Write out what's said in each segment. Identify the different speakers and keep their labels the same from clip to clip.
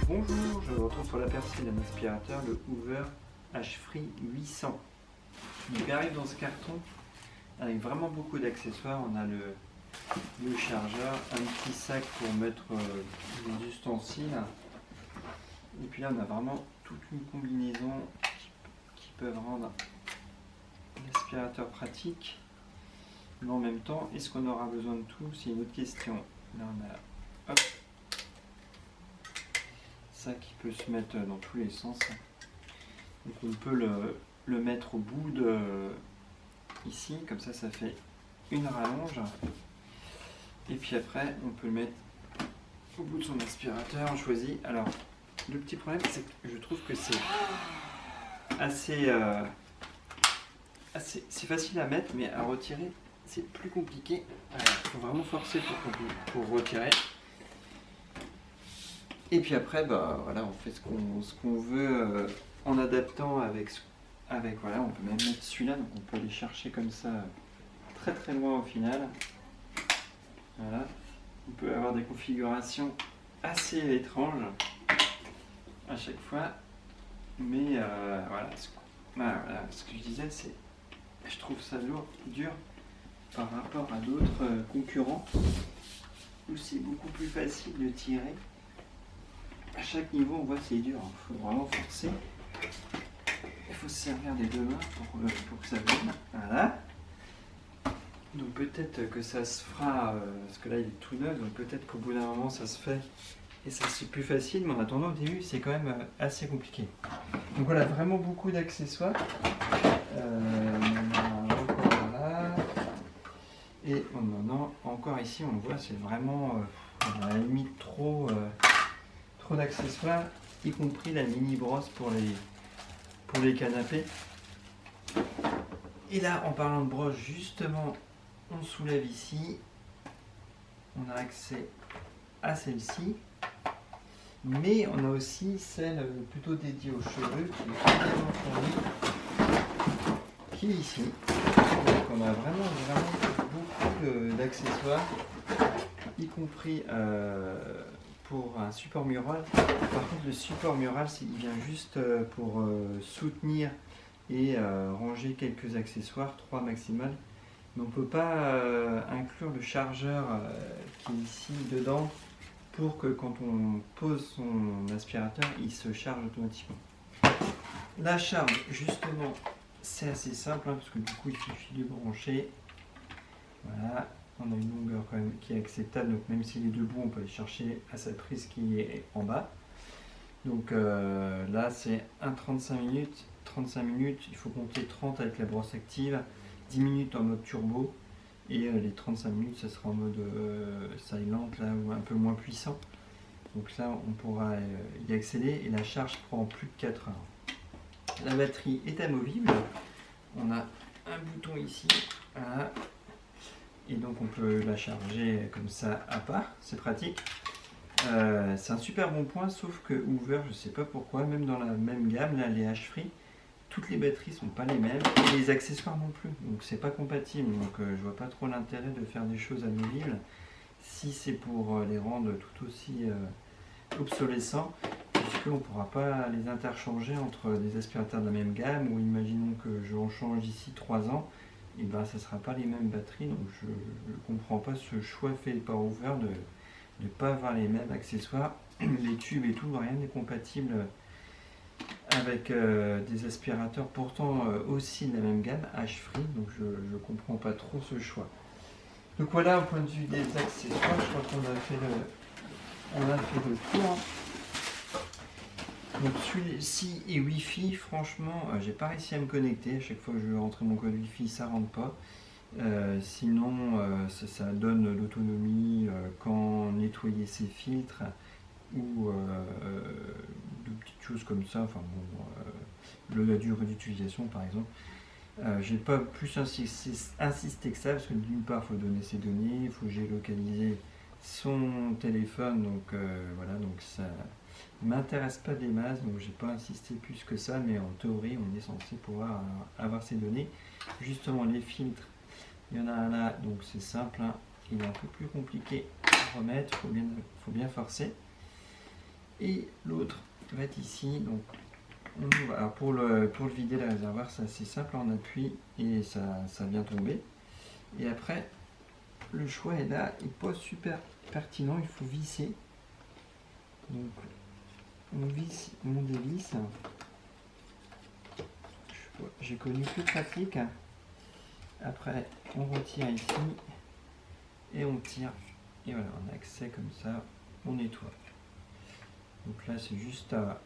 Speaker 1: Bonjour, je vous retrouve sur l'aperçu d'un aspirateur, le Hoover H-Free 800. Il arrive dans ce carton avec vraiment beaucoup d'accessoires. On a le chargeur, un petit sac pour mettre les ustensiles. Et puis là, on a vraiment toute une combinaison qui peuvent rendre l'aspirateur pratique. Mais en même temps, est-ce qu'on aura besoin de tout? C'est une autre question. Là, on a hop, ça qui peut se mettre dans tous les sens. Donc on peut le mettre au bout de ici, comme ça fait une rallonge. Et puis après, on peut le mettre au bout de son aspirateur. On choisit. Alors, le petit problème, c'est que je trouve que c'est assez c'est facile à mettre, mais à retirer, c'est plus compliqué. Il faut vraiment forcer pour retirer. Et puis après, voilà, on fait ce qu'on veut en adaptant avec voilà, on peut même mettre celui-là, donc on peut aller chercher comme ça très très loin au final. Voilà, on peut avoir des configurations assez étranges à chaque fois, mais voilà, ce que je disais, c'est je trouve ça dur par rapport à d'autres concurrents où c'est beaucoup plus facile de tirer. À chaque niveau, on voit que c'est dur, il faut vraiment forcer. Il faut se servir des deux mains pour que ça vienne. Voilà. Donc peut-être que ça se fera, parce que là il est tout neuf, donc peut-être qu'au bout d'un moment ça se fait et ça c'est plus facile, mais en attendant au début c'est quand même assez compliqué. Donc voilà, vraiment beaucoup d'accessoires. Voilà. Et on en a encore ici, on le voit, c'est vraiment à la limite trop d'accessoires, y compris la mini brosse pour les canapés. Et là, en parlant de brosse, justement, on soulève ici, on a accès à celle-ci, mais on a aussi celle plutôt dédiée aux cheveux qui est totalement fournie, qui est ici. Donc on a vraiment beaucoup d'accessoires, y compris pour un support mural. Par contre, le support mural, il vient juste pour soutenir et ranger quelques accessoires, 3 maximal. Mais on ne peut pas inclure le chargeur qui est ici dedans pour que quand on pose son aspirateur, il se charge automatiquement. La charge, justement, c'est assez simple, parce que du coup, il suffit de brancher. Voilà. On a une longueur quand même qui est acceptable, donc même s'il est debout, on peut aller chercher à sa prise qui est en bas. Donc là, c'est un 35 minutes. 35 minutes, il faut compter 30 avec la brosse active, 10 minutes en mode turbo, et les 35 minutes, ça sera en mode silent, là, ou un peu moins puissant. Donc là, on pourra y accéder, et la charge prend plus de 4 heures. La batterie est amovible. On a un bouton ici, voilà. Et donc on peut la charger comme ça à part, c'est pratique. C'est un super bon point, sauf que Hoover, je ne sais pas pourquoi, même dans la même gamme, là, les H-Free, toutes les batteries ne sont pas les mêmes, et les accessoires non plus, donc c'est pas compatible. Donc je vois pas trop l'intérêt de faire des choses amovibles si c'est pour les rendre tout aussi obsolescents, puisqu'on ne pourra pas les interchanger entre des aspirateurs de la même gamme, ou imaginons que je en change d'ici 3 ans, et ben ça ne sera pas les mêmes batteries. Donc je ne comprends pas ce choix fait par Hoover de ne pas avoir les mêmes accessoires. Les tubes et tout, rien n'est compatible avec des aspirateurs pourtant aussi de la même gamme, H-Free. Donc je ne comprends pas trop ce choix. Donc voilà, au point de vue des accessoires, je crois qu'on a fait le tour. Donc celui-ci est Wi-Fi, franchement, j'ai pas réussi à me connecter. À chaque fois que je veux rentrer mon code Wi-Fi, ça rentre pas. Sinon, ça donne l'autonomie quand nettoyer ses filtres ou de petites choses comme ça. Enfin bon, la durée d'utilisation par exemple. J'ai pas plus insisté que ça, parce que d'une part, il faut donner ses données, il faut géolocaliser son téléphone, donc voilà, donc ça m'intéresse pas des masses, donc j'ai pas insisté plus que ça, mais en théorie on est censé pouvoir avoir ces données. Justement, les filtres, il y en a un là, donc c'est simple, hein. Il est un peu plus compliqué à remettre, faut bien forcer. Et l'autre va être ici. Donc on ouvre. Alors pour le vider le réservoir, c'est assez simple, on appuie et ça vient tomber. Et après, le choix est là, il n'est pas super pertinent, il faut visser. Donc on visse, on dévisse. J'ai connu plus pratique. Après, on retire ici et on tire. Et voilà, on a accès comme ça, on nettoie. Donc là, c'est juste à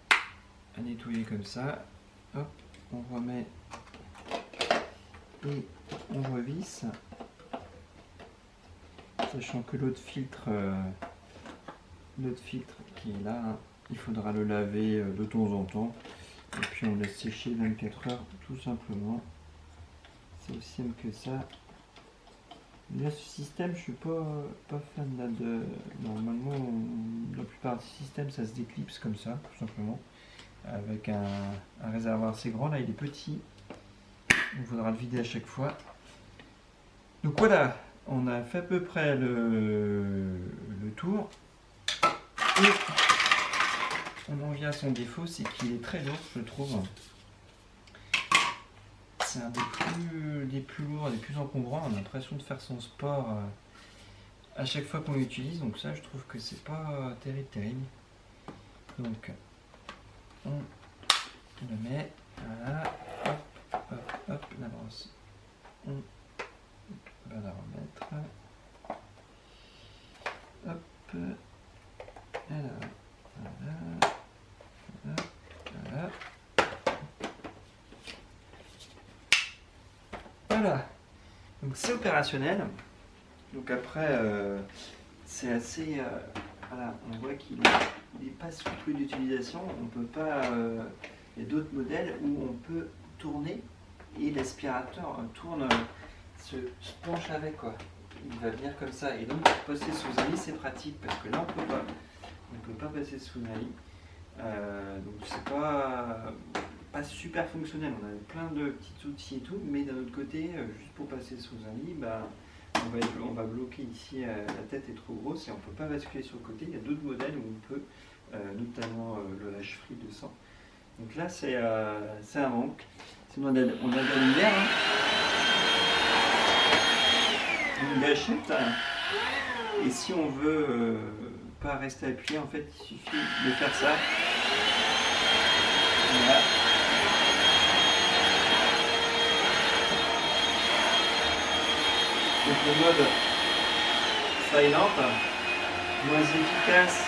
Speaker 1: nettoyer comme ça. Hop, on remet et on revisse. Sachant que l'autre filtre qui est là, hein, il faudra le laver de temps en temps. Et puis on laisse sécher 24 heures tout simplement. C'est aussi simple que ça. Là, ce système, je suis pas fan là de. Normalement, la plupart des systèmes, ça se déclipse comme ça, tout simplement. Avec un réservoir assez grand. Là, il est petit. Il faudra le vider à chaque fois. Donc voilà, on a fait à peu près le tour. Et on en vient à son défaut, c'est qu'il est très lourd, je trouve. C'est un des plus lourds, des plus encombrants. On a l'impression de faire son sport à chaque fois qu'on l'utilise. Donc ça, je trouve que c'est pas terrible. Donc, on le met. Voilà. Hop, hop, hop, la brosse. On va la remettre. Hop. Voilà. Voilà. Voilà. Voilà, donc c'est opérationnel. Donc après, c'est assez. Voilà, on voit qu'il n'est pas souple d'utilisation. On peut pas. Il y a d'autres modèles où on peut tourner et l'aspirateur tourne, se penche avec quoi. Il va venir comme ça. Et donc passer sous un lit, c'est pratique parce que là on peut pas. On ne peut pas passer sous un lit. Donc c'est pas super fonctionnel. On a plein de petits outils et tout, mais d'un autre côté, juste pour passer sous un lit, bah, on va bloquer ici, la tête est trop grosse et on ne peut pas basculer sur le côté. Il y a d'autres modèles où on peut, notamment le H-Free 200. Donc là, c'est un manque. Sinon, on a de la lumière. Hein. Une gâchette. Hein. Et si on veut pas rester appuyé, en fait, il suffit de faire ça. Voilà. Donc le mode silent, moins efficace,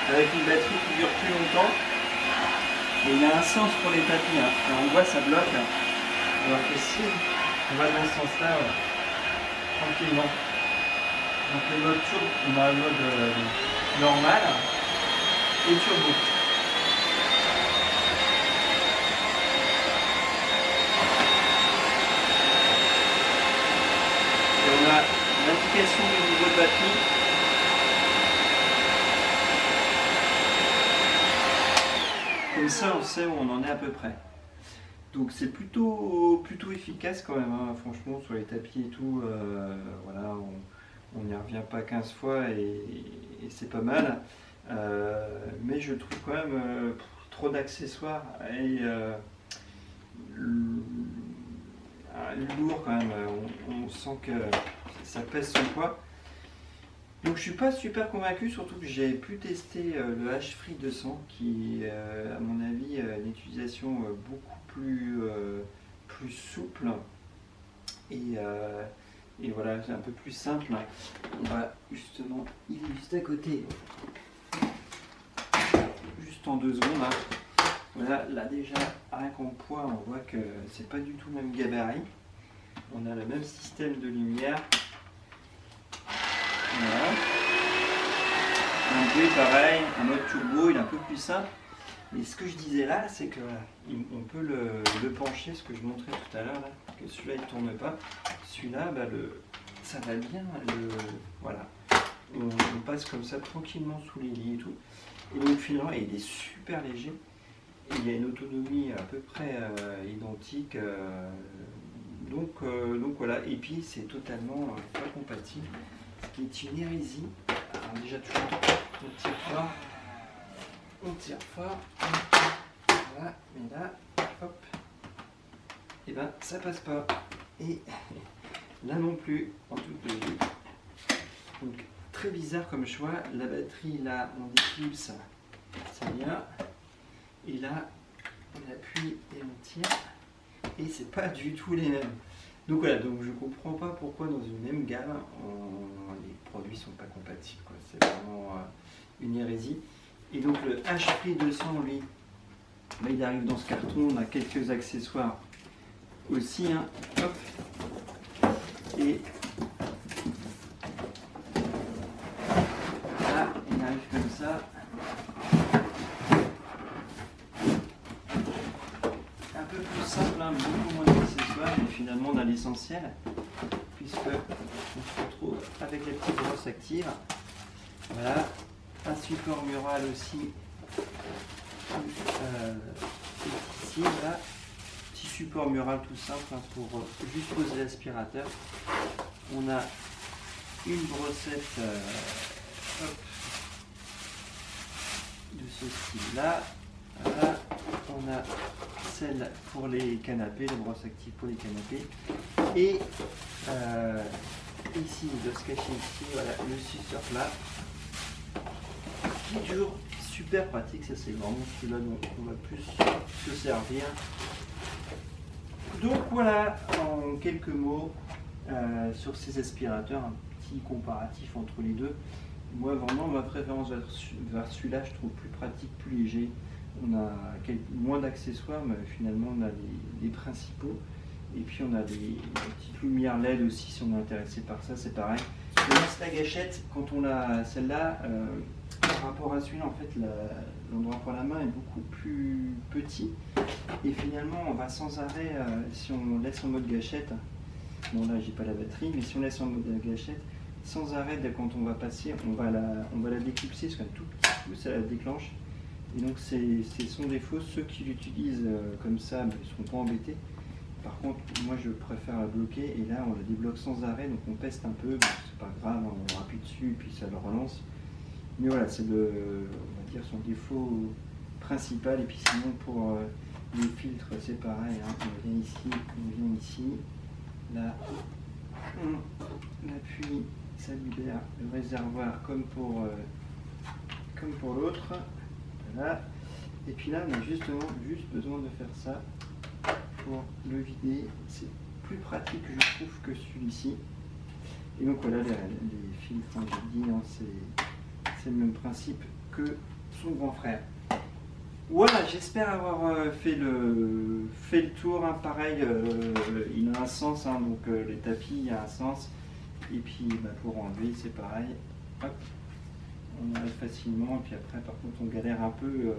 Speaker 1: avec une batterie qui dure plus longtemps. Et il y a un sens pour les tapis. Hein. Alors, on voit ça bloque. Alors que si on va dans ce sens-là, tranquillement. Donc le mode turbo, on a le mode normal et turbo. Et on a l'indication du niveau de batterie. Comme ça, on sait où on en est à peu près. Donc c'est plutôt efficace quand même, hein. Franchement, sur les tapis et tout, voilà, on n'y revient pas 15 fois et c'est pas mal. Mais je trouve quand même trop d'accessoires et lourd quand même. On sent que ça pèse son poids. Donc je suis pas super convaincu, surtout que j'ai pu tester le H-Free 200 qui à mon avis a une utilisation beaucoup plus souple et voilà, c'est un peu plus simple. On va justement, il est juste à côté, juste en 2 secondes. Hein. Voilà, là déjà, rien qu'en poids, on voit que c'est pas du tout le même gabarit. On a le même système de lumière. Voilà. Un bruit pareil, un mode turbo, il est un peu plus simple. Et ce que je disais là, c'est que on peut le pencher, ce que je montrais tout à l'heure, que celui-là il ne tourne pas. Celui-là, bah, ça va bien. Voilà. On passe comme ça tranquillement sous les lits et tout. Et donc finalement, il est super léger. Et il y a une autonomie à peu près identique. Donc voilà. Et puis c'est totalement pas compatible. Ce qui est une hérésie. Alors déjà toujours on tire fort. on tire fort. Voilà, mais là, hop, et ben ça passe pas. Et là non plus, en toute logique. Donc très bizarre comme choix. La batterie là, on déclipse, ça vient. Et là, on appuie et on tire. Et c'est pas du tout les mêmes. Donc voilà, donc je comprends pas pourquoi dans une même gamme, les produits sont pas compatibles, quoi. C'est vraiment une hérésie. Et donc le HP 200, lui, bah, il arrive dans ce carton. On a quelques accessoires aussi, hein. Hop. Et là, il arrive comme ça. Un peu plus simple, hein, beaucoup moins d'accessoires, mais finalement on a l'essentiel, puisque on se retrouve avec la petite brosse active. Voilà, un support mural aussi ici, là. Petit support mural tout simple, hein, pour juste poser l'aspirateur. On a une brossette hop, de ce style-là. Voilà. On a celle pour les canapés, les brosses actives pour les canapés. Et ici, il doit se cacher ici, voilà, le suceur plat. Qui est toujours super pratique, ça c'est vraiment celui-là dont on va plus se servir. Donc voilà, en quelques mots, sur ces aspirateurs, un petit comparatif entre les deux. Moi vraiment, ma préférence vers celui-là, je trouve plus pratique, plus léger. On a moins d'accessoires, mais finalement on a les principaux. Et puis on a des petites lumières LED aussi, si on est intéressé par ça, c'est pareil. Je laisse la gâchette, quand on a celle-là, par rapport à celui-là, en fait, l'endroit pour la main est beaucoup plus petit. Et finalement, on va sans arrêt, si on laisse en mode gâchette, bon là j'ai pas la batterie, mais si on laisse en mode gâchette, sans arrêt, quand on va passer, on va la déclipser, parce qu'un tout petit coup, ça la déclenche. Et donc c'est son défaut. Ceux qui l'utilisent comme ça ne seront pas embêtés. Par contre, moi je préfère la bloquer, et là on la débloque sans arrêt, donc on peste un peu, bon, c'est pas grave, on appuie dessus et puis ça le relance. Mais voilà, c'est on va dire son défaut principal. Et puis sinon pour les filtres c'est pareil, hein. On vient ici, là on appuie, ça libère le réservoir comme pour l'autre. Voilà. Et puis là on a juste besoin de faire ça pour le vider. C'est plus pratique je trouve que celui-ci. Et donc voilà, les filtres, comme j'ai dit, hein, c'est le même principe que son grand frère. Voilà, j'espère avoir fait le tour, hein. Pareil, il a un sens, hein, donc les tapis, il y a un sens. Et puis bah, pour enlever, c'est pareil. Hop, on enlève facilement. Et puis après, par contre, on galère un peu.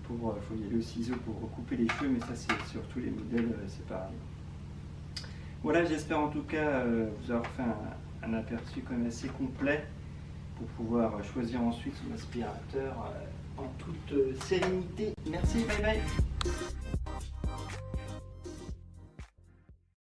Speaker 1: Faut y aller au ciseau pour recouper les cheveux, mais ça, c'est sur tous les modèles, c'est pareil. Voilà, j'espère en tout cas vous avoir fait un aperçu quand même assez complet pour pouvoir choisir ensuite son aspirateur en toute sérénité. Merci, bye bye.